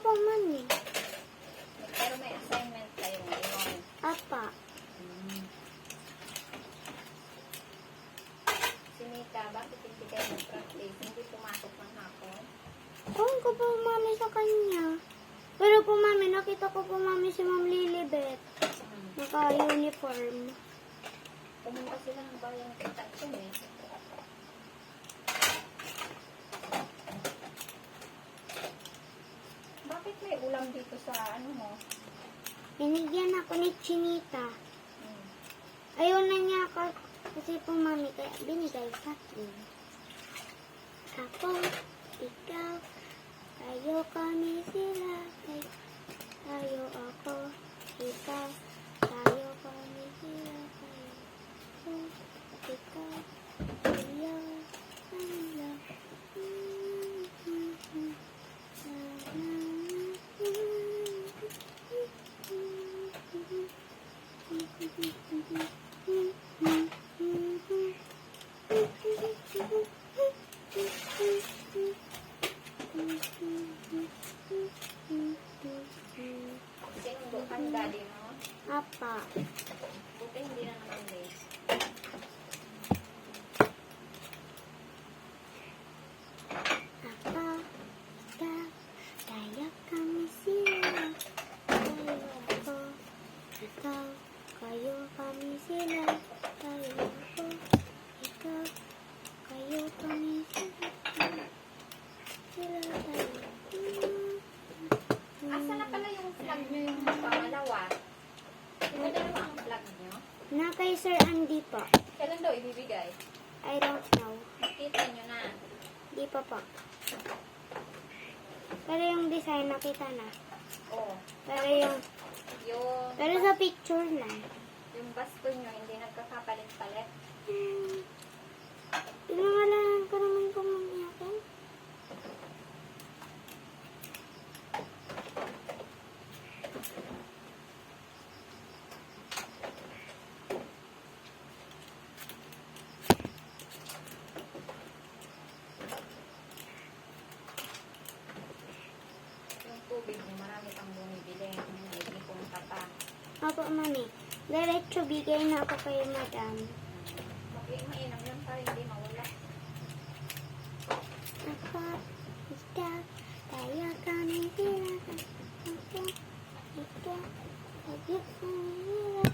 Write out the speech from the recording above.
po, mami. Pero may assignment kayo ngayon. Apa. Si Mika, bakit hindi kayo nag-practice? Hindi pumasok ng hapon? Ewan ko po, mami, sa kanya. Pero po, mami, nakita ko po, mami, si Ma'am Lilibet. Naka-uniform. Pumunta sila ng bayan ng Tatsum eh. Bakit may ulam dito sa ano mo? Binigyan ako ni Chinita. Hmm. Ayaw na niya kasi po, mami, kaya binigay sa akin. Ako, ikaw, tayo kami sila. Tayo ako, ikaw, tayo kami sila. Tayo, ikaw, tayo, sila. Sinundo ka ni daddy mo? Apa. Buti hindi na naman late. Apa, ikaw, tayo kami sila. Tayo ako, ikaw, kayo kami sila. Tayo ako, ikaw, kayo kami sila. Sila tayo. Asa na pala yung flag nyo yung pangalawa? Di ba dalawa ang flag nyo? Na kay Sir Andy po. Kailan daw ibibigay? I don't know. Nakita nyo na. Di pa po. Pero yung design nakita na. Oo. Pero yung, Yung, pero sa picture lang. yung basto nyo hindi nagkakapalit-palit. Pinangalan ko naman po mami akin. Yung tubig nyo marami pang bumibili. Hindi pumunta pa. Opo, mami. Diretso bigay na ako kay madam. Mainam lang para hindi mawala. Ako, ikaw, tayo kami sila. Ako, ikaw, tayo kami sila.